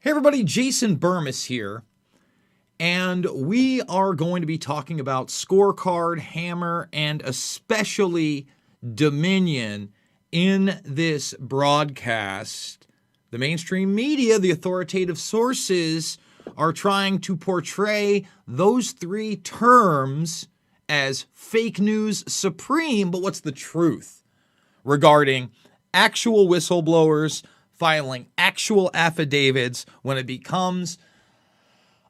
Hey everybody, Jason Burmis here, and we are going to be talking about Scorecard, Hammer, and especially Dominion in this broadcast. The mainstream media, the authoritative sources, are trying to portray those three terms as fake news supreme, but what's the truth regarding actual whistleblowers filing actual affidavits when it becomes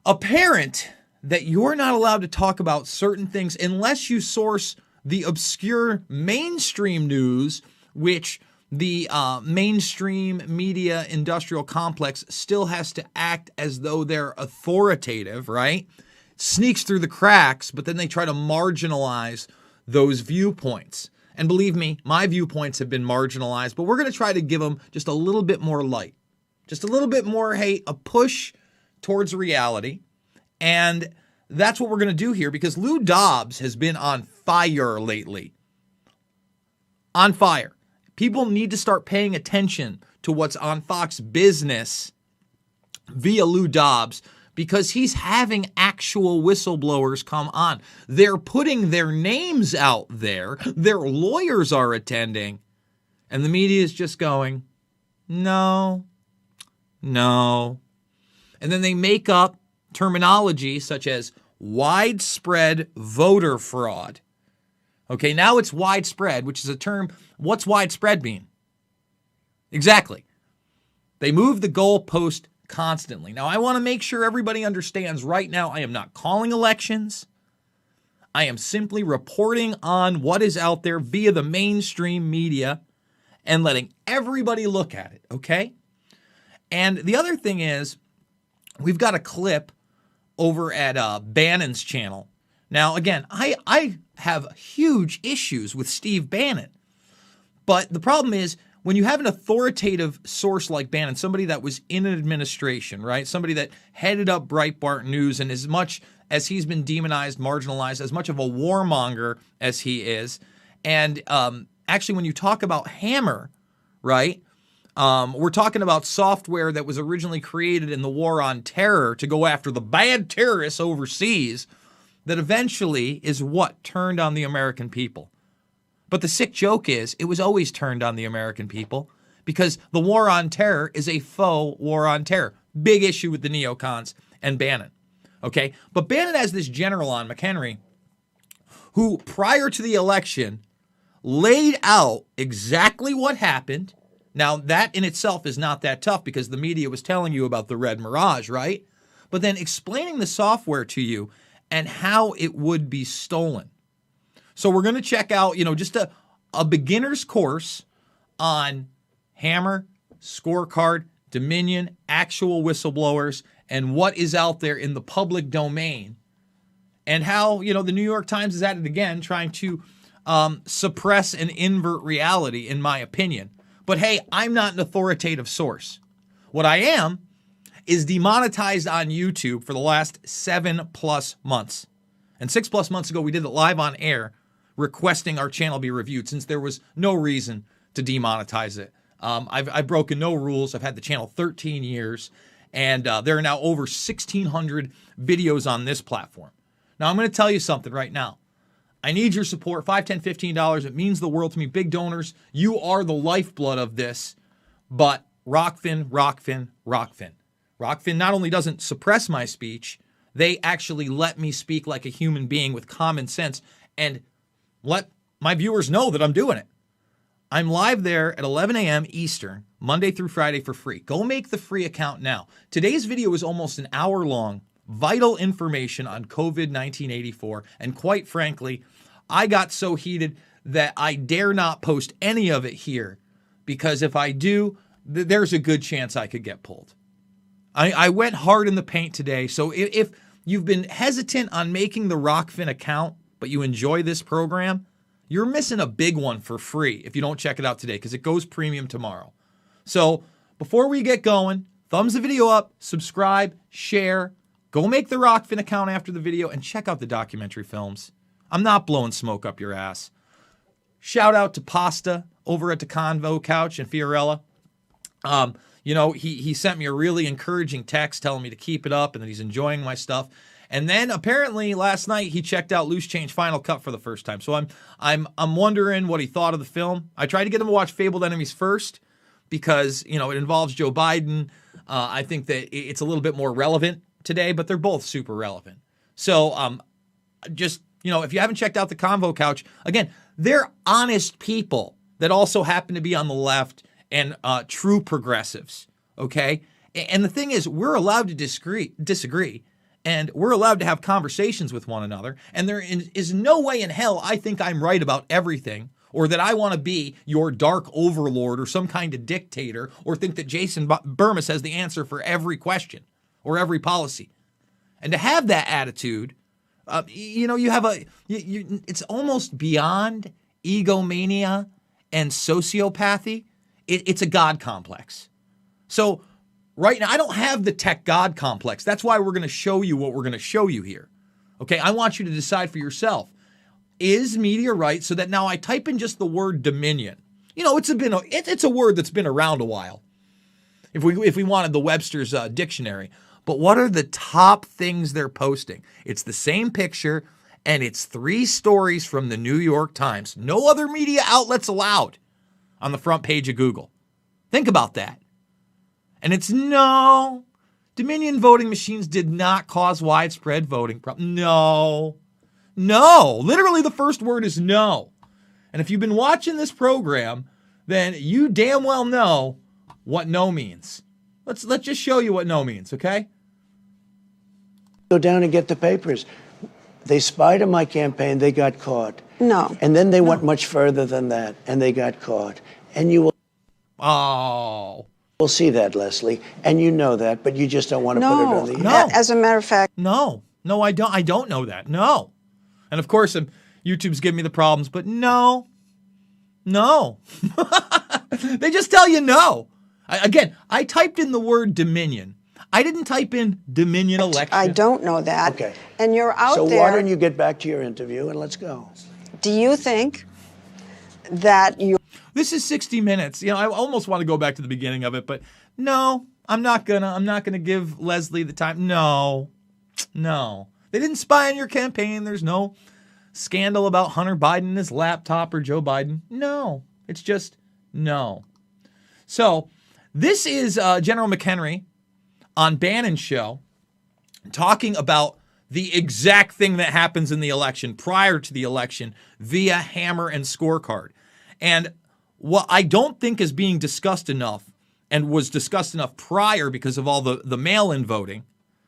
apparent that you're not allowed to talk about certain things unless you source the obscure mainstream news, which the mainstream media industrial complex still has to act as though they're authoritative, right? Sneaks through the cracks, but then they try to marginalize those viewpoints. And believe me, my viewpoints have been marginalized, but we're going to try to give them just a little bit more light. Just a little bit more, hey, a push towards reality. And that's what we're going to do here because Lou Dobbs has been on fire lately. On fire. People need to start paying attention to what's on Fox Business via Lou Dobbs because he's having actual whistleblowers come on. They're putting their names out there. Their lawyers are attending. And the media is just going, no. And then they make up terminology such as widespread voter fraud. Okay, now it's widespread, which is a term. What's widespread mean? Exactly. They move the goalpost constantly. Now, I want to make sure everybody understands right now, I am not calling elections. I am simply reporting on what is out there via the mainstream media and letting everybody look at it, okay? And the other thing is, we've got a clip over at Bannon's channel. Now, again, I have huge issues with Steve Bannon. But the problem is, when you have an authoritative source like Bannon, somebody that was in an administration, right? Somebody that headed up Breitbart News, and as much as he's been demonized, marginalized, as much of a warmonger as he is, and actually when you talk about Hammer, right? We're talking about software that was originally created in the war on terror to go after the bad terrorists overseas that eventually is what turned on the American people. But the sick joke is it was always turned on the American people because the war on terror is a faux war on terror. Big issue with the neocons and Bannon. Okay, but Bannon has this general on McHenry who prior to the election laid out exactly what happened. Now that in itself is not that tough because the media was telling you about the Red Mirage, right? But then explaining the software to you and how it would be stolen. So we're going to check out, just a beginner's course on Hammer, Scorecard, Dominion, actual whistleblowers, and what is out there in the public domain. And how, the New York Times is at it again, trying to suppress and invert reality, in my opinion. But hey, I'm not an authoritative source. What I am is demonetized on YouTube for the last 7+ months. And 6+ months ago, we did it live on air requesting our channel be reviewed since there was no reason to demonetize it. I've broken no rules. I've had the channel 13 years, and there are now over 1,600 videos on this platform. Now, I'm going to tell you something right now. I need your support, $5, $10, $15. It means the world to me. Big donors, you are the lifeblood of this. But Rokfin not only doesn't suppress my speech, they actually let me speak like a human being with common sense and let my viewers know that I'm doing it. I'm live there at 11 a.m. Eastern, Monday through Friday for free. Go make the free account now. Today's video is almost an hour long, vital information on COVID-1984. And quite frankly, I got so heated that I dare not post any of it here because if I do, there's a good chance I could get pulled. I went hard in the paint today. So if you've been hesitant on making the Rokfin account, but you enjoy this program, you're missing a big one for free if you don't check it out today because it goes premium tomorrow. So before we get going, thumbs the video up, subscribe, share, go make the Rokfin account after the video, and check out the documentary films. I'm not blowing smoke up your ass. Shout out to Pasta over at the Convo Couch and Fiorella. he sent me a really encouraging text telling me to keep it up and that he's enjoying my stuff. And then apparently last night he checked out Loose Change Final Cut for the first time. So I'm wondering what he thought of the film. I tried to get him to watch Fabled Enemies first because, it involves Joe Biden. I think that it's a little bit more relevant today, but they're both super relevant. So just, if you haven't checked out the Convo Couch, again, they're honest people that also happen to be on the left and true progressives, okay? And the thing is, we're allowed to disagree, and we're allowed to have conversations with one another, and there is no way in hell I think I'm right about everything, or that I want to be your dark overlord or some kind of dictator, or think that Jason Bermas has the answer for every question or every policy. And to have that attitude, you have it's almost beyond egomania and sociopathy. It's a God complex. So right now, I don't have the tech God complex. That's why we're going to show you what we're going to show you here. Okay, I want you to decide for yourself. Is media right? So that now I type in just the word dominion. It's a word that's been around a while. If we wanted the Webster's dictionary. But what are the top things they're posting? It's the same picture, and it's 3 stories from the New York Times. No other media outlets allowed on the front page of Google. Think about that. And it's no, Dominion voting machines did not cause widespread voting problems. No. Literally the first word is no. And if you've been watching this program, then you damn well know what no means. Let's just show you what no means, okay? Go down and get the papers. They spied on my campaign. They got caught. No. And then they went much further than that, and they got caught. And you will see that, Leslie, and you know that, but you just don't want to put it on the No. As a matter of fact. No, I don't. I don't know that. No. And of course, YouTube's giving me the problems, but no. They just tell you no. I typed in the word Dominion. I didn't type in Dominion election. I don't know that. Okay. And you're out there. So why don't you get back to your interview and let's go. Do you think that you... This is 60 Minutes. I almost want to go back to the beginning of it, but no, I'm not gonna give Leslie the time. No. They didn't spy on your campaign. There's no scandal about Hunter Biden and his laptop or Joe Biden. No. It's just no. So this is General McHenry on Bannon's show talking about the exact thing that happens in the election, prior to the election, via hammer and scorecard. And what I don't think is being discussed enough, and was discussed enough prior because of all the mail-in voting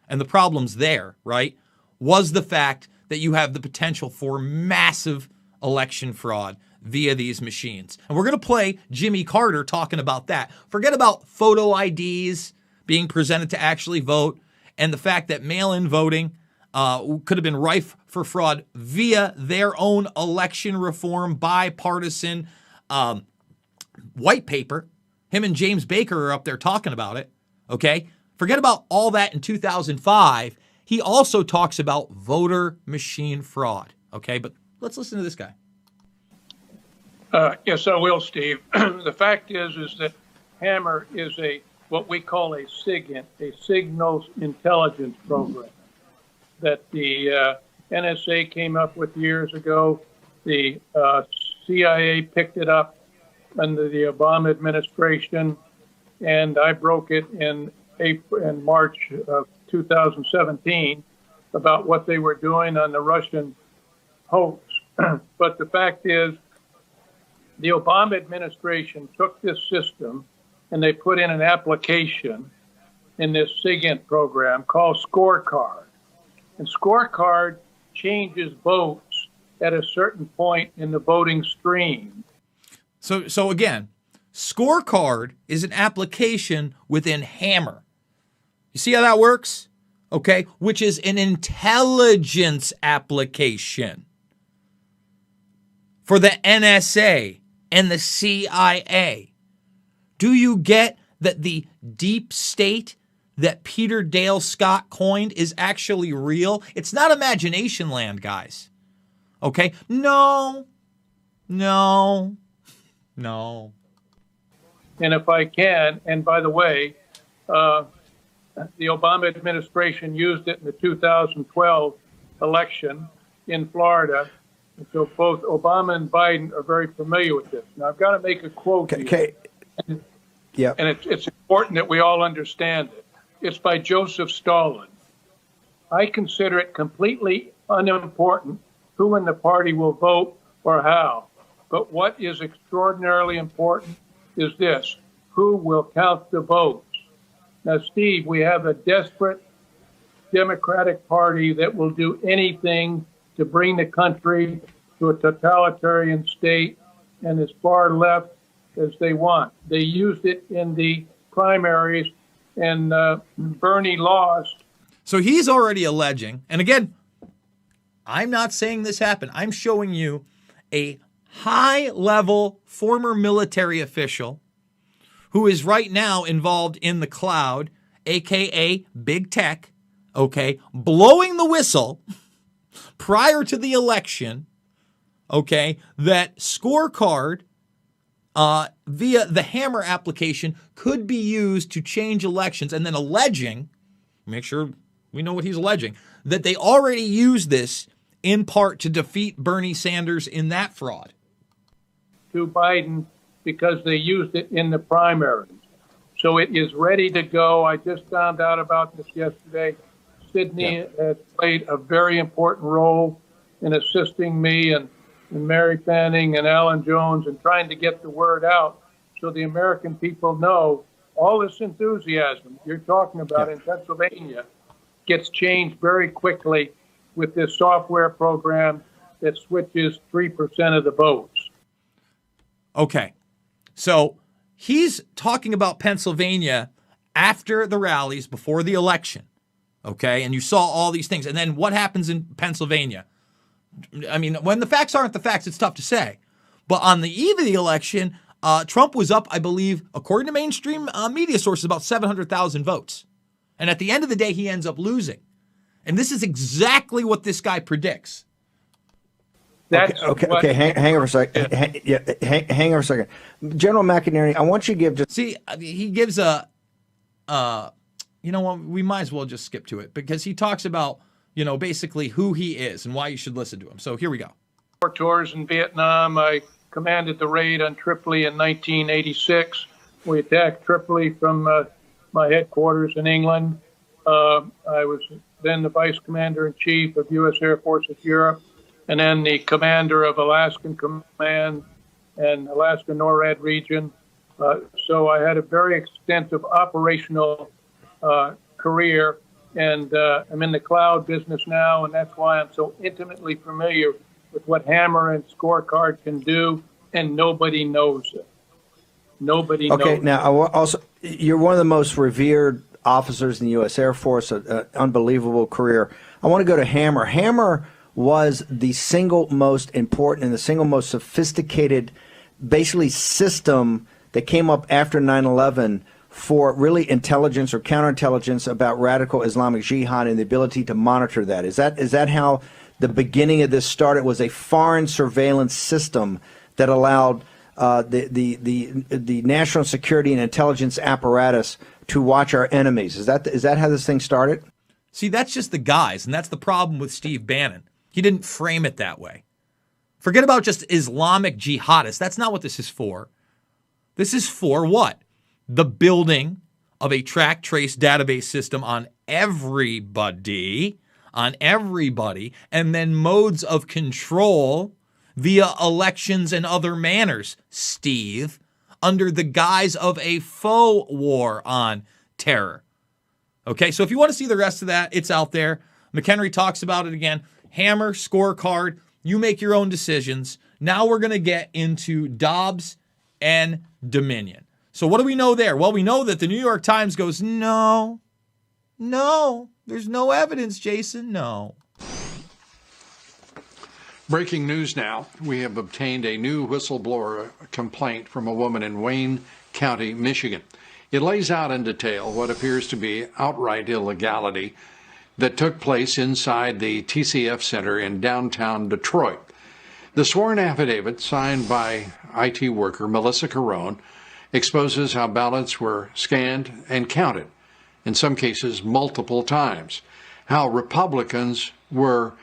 and the problems there, right, was the fact that you have the potential for massive election fraud via these machines. And we're going to play Jimmy Carter talking about that. Forget about photo IDs being presented to actually vote, and the fact that mail-in voting could have been rife for fraud via their own election reform bipartisan white paper. Him and James Baker are up there talking about it, okay? Forget about all that in 2005. He also talks about voter machine fraud, okay? But let's listen to this guy. Yes, I will, Steve. The fact is that Hammer is what we call a SIGINT, a signals intelligence program that the NSA came up with years ago. The CIA picked it up under the Obama administration, and I broke it in March of 2017 about what they were doing on the Russian hoax. But the fact is, the Obama administration took this system and they put in an application in this SIGINT program called Scorecard. And Scorecard changes votes at a certain point in the voting stream. So again, Scorecard is an application within Hammer. You see how that works? Okay, which is an intelligence application for the NSA and the CIA. Do you get that the deep state that Peter Dale Scott coined is actually real? It's not imagination land, guys. Okay? No. And if I can, and by the way, the Obama administration used it in the 2012 election in Florida. And so both Obama and Biden are very familiar with this. Now, I've got to make a quote here. Yeah. And it's important that we all understand it. It's by Joseph Stalin. I consider it completely unimportant who in the party will vote or how. But what is extraordinarily important is this: who will count the votes? Now, Steve, we have a desperate Democratic Party that will do anything to bring the country to a totalitarian state and as far left as they want. They used it in the primaries, and Bernie lost. So he's already alleging, and again, I'm not saying this happened. I'm showing you a high-level former military official who is right now involved in the cloud, a.k.a. big tech, okay, blowing the whistle prior to the election, okay, that scorecard via the Hammer application could be used to change elections, and then alleging, make sure we know what he's alleging, that they already used this in part to defeat Bernie Sanders in that fraud. To Biden because they used it in the primaries. So it is ready to go. I just found out about this yesterday. Sydney has played a very important role in assisting me and Mary Fanning and Alan Jones in trying to get the word out so the American people know all this enthusiasm you're talking about in Pennsylvania gets changed very quickly with this software program that switches 3% of the votes. Okay, so he's talking about Pennsylvania after the rallies, before the election, okay? And you saw all these things. And then what happens in Pennsylvania? I mean, when the facts aren't the facts, it's tough to say. But on the eve of the election, Trump was up, I believe, according to mainstream media sources, about 700,000 votes. And at the end of the day, he ends up losing. And this is exactly what this guy predicts. Okay. Hang over a second. Hang over a second. General McInerney, I want you to give just... See, he gives a, you know what, we might as well just skip to it because he talks about, you know, basically who he is and why you should listen to him. So here we go. 4 tours in Vietnam. I commanded the raid on Tripoli in 1986. We attacked Tripoli from my headquarters in England. I was then the vice commander-in-chief of U.S. Air Forces Europe, and then the commander of Alaskan Command and Alaska NORAD region. So I had a very extensive operational career, and I'm in the cloud business now, and that's why I'm so intimately familiar with what Hammer and Scorecard can do, and nobody knows it. Nobody knows. Okay, now also, you're one of the most revered officers in the U.S. Air Force, an unbelievable career. I want to go to Hammer. Hammer was the single most important and the single most sophisticated, basically, system that came up after 9/11 for really intelligence or counterintelligence about radical Islamic Jihad and the ability to monitor that. Is that how the beginning of this started? Was a foreign surveillance system that allowed the national security and intelligence apparatus to watch our enemies. Is that how this thing started? See, that's just the guise, and that's the problem with Steve Bannon. He didn't frame it that way. Forget about just Islamic jihadists. That's not what this is for. This is for what? The building of a track trace database system on everybody, and then modes of control via elections and other manners, Steve, under the guise of a faux war on terror. Okay, so if you want to see the rest of that, it's out there. McHenry talks about it again. Hammer, Scorecard, you make your own decisions. Now we're going to get into Dobbs and Dominion. So what do we know there? Well, we know that the New York Times goes, no, there's no evidence, Jason, no. Breaking news now. We have obtained a new whistleblower complaint from a woman in Wayne County, Michigan. It lays out in detail what appears to be outright illegality that took place inside the TCF Center in downtown Detroit. The sworn affidavit signed by IT worker Melissa Carone exposes how ballots were scanned and counted, in some cases multiple times, how Republicans were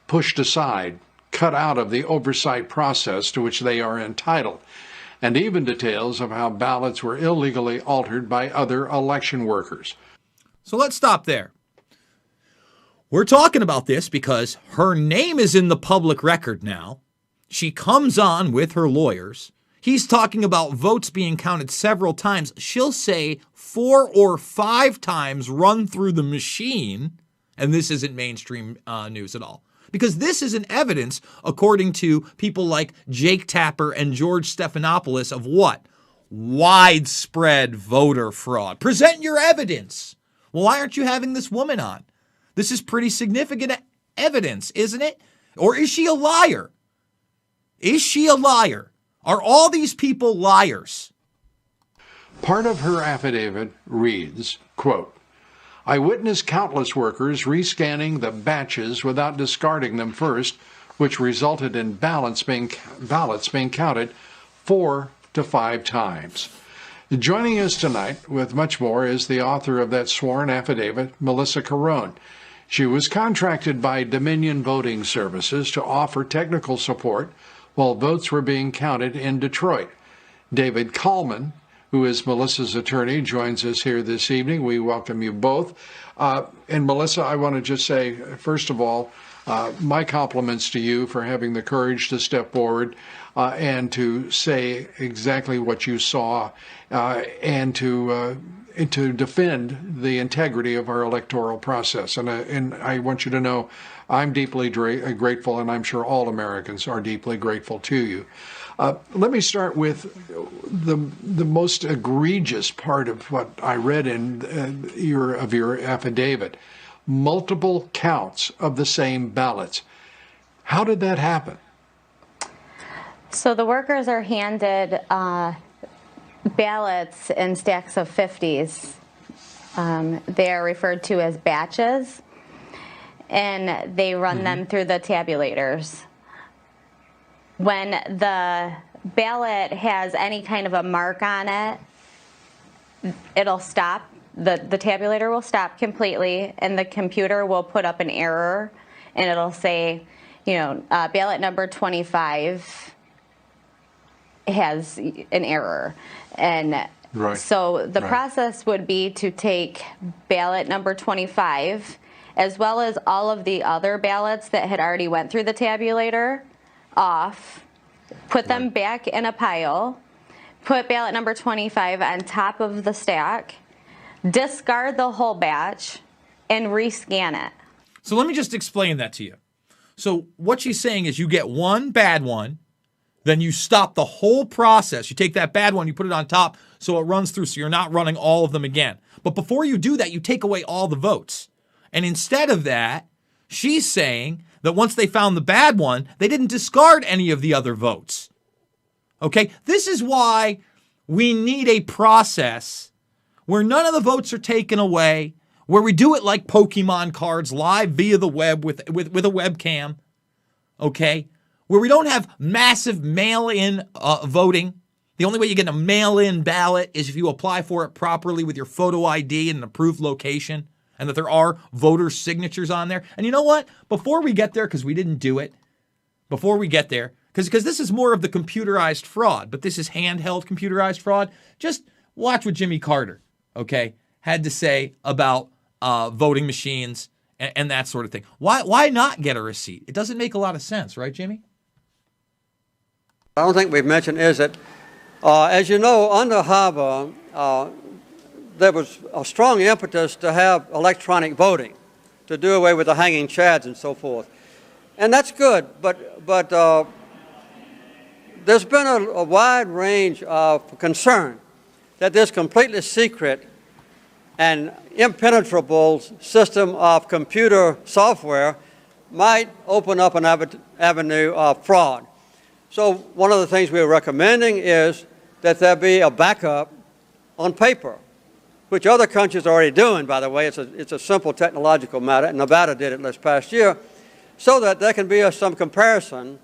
pushed aside, cut out of the oversight process to which they are entitled, and even details of how ballots were illegally altered by other election workers. So let's stop there. We're talking about this because her name is in the public record now. She comes on with her lawyers. He's talking about votes being counted several times. She'll say 4 or 5 times run through the machine, and this isn't mainstream news at all. Because this is an evidence, according to people like Jake Tapper and George Stephanopoulos, of what? Widespread voter fraud. Present your evidence. Well, why aren't you having this woman on? This is pretty significant evidence, isn't it? Or is she a liar? Is she a liar? Are all these people liars? Part of her affidavit reads, quote, "I witnessed countless workers rescanning the batches without discarding them first, which resulted in ballots being counted 4 to 5 times." Joining us tonight with much more is the author of that sworn affidavit, Melissa Carone. She was contracted by Dominion Voting Services to offer technical support while votes were being counted in Detroit. David Kallman, who is Melissa's attorney, joins us here this evening. We welcome you both. And Melissa, I want to just say, first of all, my compliments to you for having the courage to step forward and to say exactly what you saw and to defend the integrity of our electoral process. And I want you to know I'm deeply grateful, and I'm sure all Americans are deeply grateful to you. Let me start with the most egregious part of what I read in your affidavit: multiple counts of the same ballots. How did that happen? So the workers are handed ballots in stacks of 50s. They are referred to as batches, and they run them through the tabulators. When the ballot has any kind of a mark on it, it'll stop. The tabulator will stop completely, and the computer will put up an error, and it'll say, ballot number 25 has an error. And right. So the process would be to take ballot number 25, as well as all of the other ballots that had already went through the tabulator, off, put them back in a pile, put ballot number 25 on top of the stack, discard the whole batch, and rescan it. So let me just explain that to you. So what she's saying is you get one bad one, then you stop the whole process. You take that bad one, you put it on top so it runs through, so you're not running all of them again. But before you do that, you take away all the votes. And instead of that, she's saying that once they found the bad one, they didn't discard any of the other votes. Okay? This is why we need a process where none of the votes are taken away, where we do it like Pokemon cards, live via the web with a webcam, okay? Where we don't have massive mail-in voting. The only way you get a mail-in ballot is if you apply for it properly with your photo ID and an approved location, and that there are voter signatures on there. And you know what? Before we get there, because we didn't do it, before we get there, because this is more of the computerized fraud, but this is handheld computerized fraud, just watch what Jimmy Carter, okay, had to say about voting machines and that sort of thing. Why not get a receipt? It doesn't make a lot of sense, right, Jimmy? I don't think we've mentioned is that, as you know, under HAVA, there was a strong impetus to have electronic voting, to do away with the hanging chads and so forth. And that's good, but there's been a wide range of concern that this completely secret and impenetrable system of computer software might open up an avenue of fraud. So one of the things we're recommending is that there be a backup on paper, which other countries are already doing, by the way. It's a simple technological matter, and Nevada did it this past year, so that there can be some comparison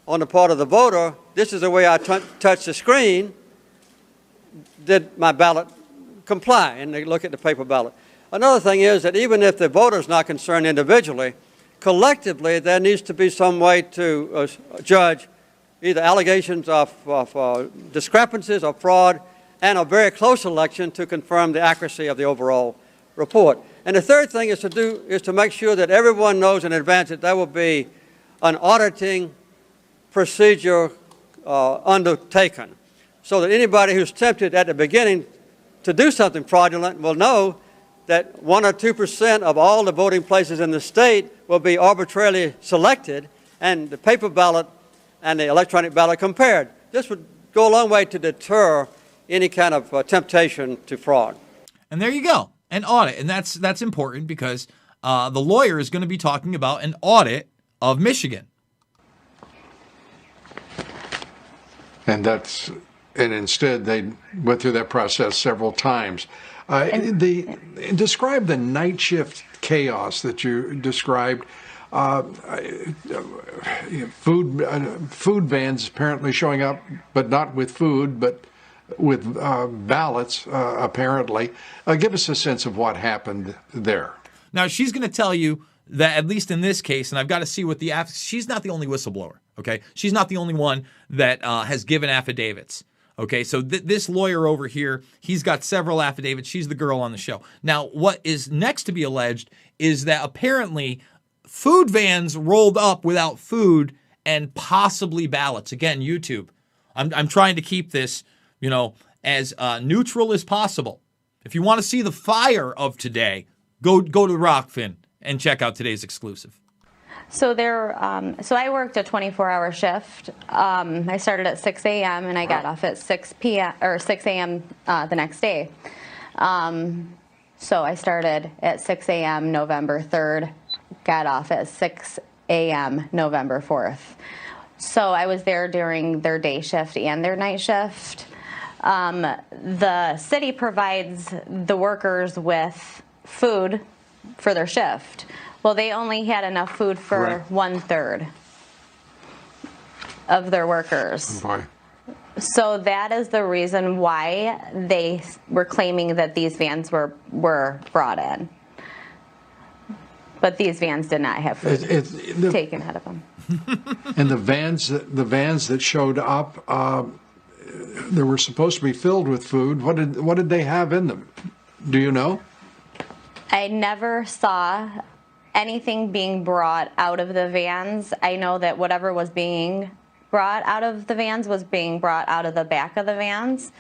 on the part of the voter. This is the way I touch the screen, did my ballot comply, and they look at the paper ballot. Another thing is that even if the voter's not concerned individually, collectively there needs to be some way to judge either allegations of discrepancies or fraud and a very close election to confirm the accuracy of the overall report. And the third thing is to make sure that everyone knows in advance that there will be an auditing procedure undertaken, so that anybody who's tempted at the beginning to do something fraudulent will know that 1 or 2% of all the voting places in the state will be arbitrarily selected and the paper ballot and the electronic ballot compared. This would go a long way to deter any kind of temptation to fraud. And there you go, an audit. And that's important because the lawyer is going to be talking about an audit of Michigan. And instead they went through that process several times. Describe the night shift chaos that you described. Food vans apparently showing up, but not with food, but with ballots, apparently. Give us a sense of what happened there. Now, she's going to tell you that, at least in this case, and I've got to see what she's not the only whistleblower, okay? She's not the only one that has given affidavits. Okay, so this lawyer over here, he's got several affidavits. She's the girl on the show. Now, what is next to be alleged is that apparently food vans rolled up without food and possibly ballots. Again, YouTube. I'm trying to keep this, as neutral as possible. If you want to see the fire of today, go to Rockfin and check out today's exclusive. So so I worked a 24-hour shift. I started at 6 a.m. and I got off at 6 p.m. or 6 a.m. The next day. So I started at 6 a.m. November 3rd, got off at 6 a.m. November 4th. So I was there during their day shift and their night shift. The city provides the workers with food for their shift. Well, they only had enough food for 1/3 of their workers. Boy. So that is the reason why they were claiming that these vans were brought in. But these vans did not have food taken out of them. And the vans that showed up, they were supposed to be filled with food. What did they have in them? Do you know? I never saw anything being brought out of the vans. I know that whatever was being brought out of the vans was being brought out of the back of the vans,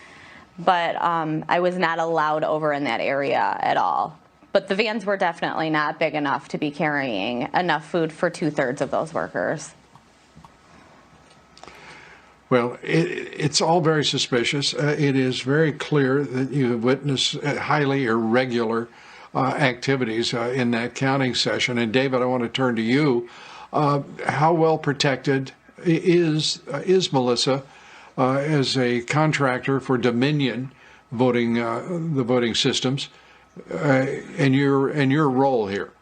but I was not allowed over in that area at all. But the vans were definitely not big enough to be carrying enough food for 2/3 of those workers. Well, it's all very suspicious. It is very clear that you have witnessed highly irregular activities in that counting session. And David, I want to turn to you. How well protected is Melissa as a contractor for Dominion voting, the voting systems, and your role here?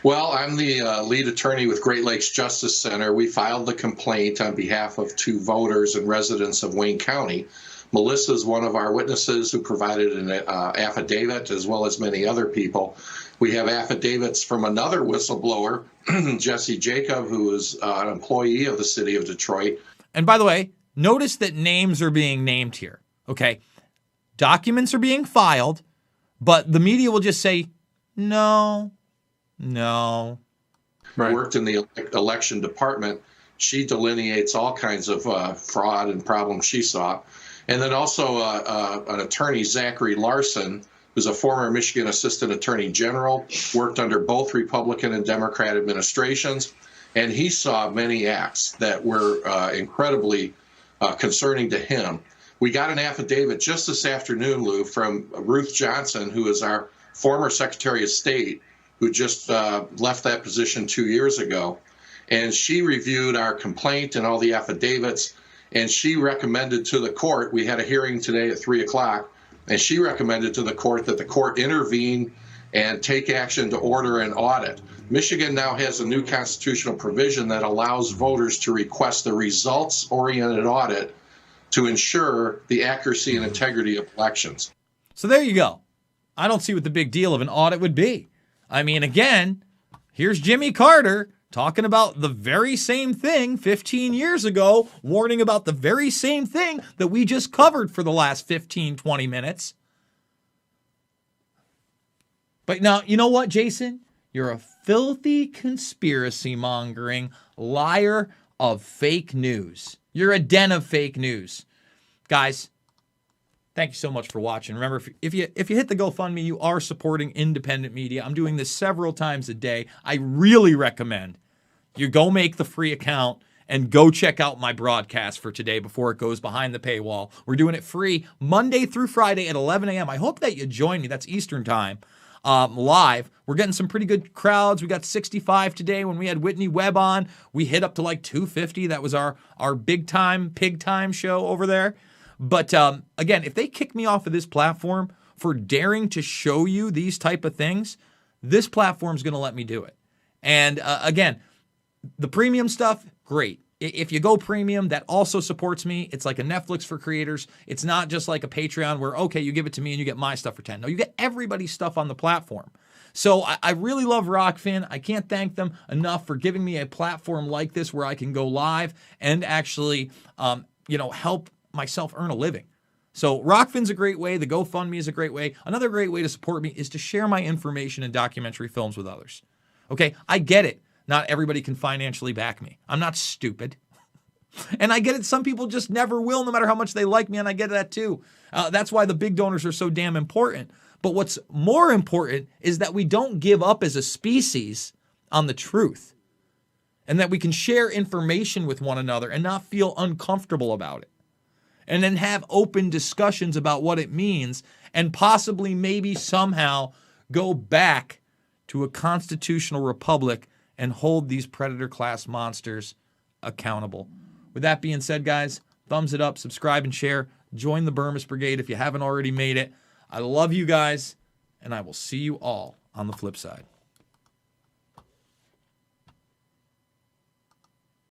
Well, I'm the lead attorney with Great Lakes Justice Center. We filed the complaint on behalf of 2 voters and residents of Wayne County. Melissa is one of our witnesses who provided an affidavit, as well as many other people. We have affidavits from another whistleblower, Jesse Jacob, who is an employee of the city of Detroit. And by the way, notice that names are being named here, okay? Documents are being filed, but the media will just say, no. Right. Worked in the election department. She delineates all kinds of fraud and problems she saw. And then also an attorney, Zachary Larson, who's a former Michigan Assistant Attorney General, worked under both Republican and Democrat administrations, and he saw many acts that were incredibly concerning to him. We got an affidavit just this afternoon, Lou, from Ruth Johnson, who is our former Secretary of State, who just left that position 2 years ago. And she reviewed our complaint and all the affidavits, and she recommended to the court, we had a hearing today at 3 o'clock, and she recommended to the court that the court intervene and take action to order an audit. Michigan now has a new constitutional provision that allows voters to request a results-oriented audit to ensure the accuracy and integrity of elections. So there you go. I don't see what the big deal of an audit would be. I mean, again, here's Jimmy Carter talking about the very same thing 15 years ago, warning about the very same thing that we just covered for the last 15, 20 minutes. But now, you know what, Jason? You're a filthy conspiracy mongering liar of fake news. You're a den of fake news. Guys, thank you so much for watching. Remember, if you hit the GoFundMe, you are supporting independent media. I'm doing this several times a day. I really recommend you go make the free account and go check out my broadcast for today before it goes behind the paywall. We're doing it free Monday through Friday at 11 a.m. I hope that you join me. That's Eastern time. Live. We're getting some pretty good crowds. We got 65 today. When we had Whitney Webb on, we hit up to like 250. That was our big time, pig time show over there. But again, if they kick me off of this platform for daring to show you these type of things, this platform's going to let me do it. And again, the premium stuff, great. If you go premium, that also supports me. It's like a Netflix for creators. It's not just like a Patreon where, okay, you give it to me and you get my stuff for 10. No, you get everybody's stuff on the platform. So I really love Rockfin. I can't thank them enough for giving me a platform like this where I can go live and actually, help myself earn a living. So Rockfin's a great way. The GoFundMe is a great way. Another great way to support me is to share my information and documentary films with others. Okay, I get it. Not everybody can financially back me. I'm not stupid. And I get it. Some people just never will, no matter how much they like me, and I get that too. That's why the big donors are so damn important. But what's more important is that we don't give up as a species on the truth, and that we can share information with one another and not feel uncomfortable about it. And then have open discussions about what it means, and possibly maybe somehow go back to a constitutional republic and hold these predator class monsters accountable. With that being said, guys, thumbs it up, subscribe and share. Join the Burmis Brigade if you haven't already made it. I love you guys, and I will see you all on the flip side.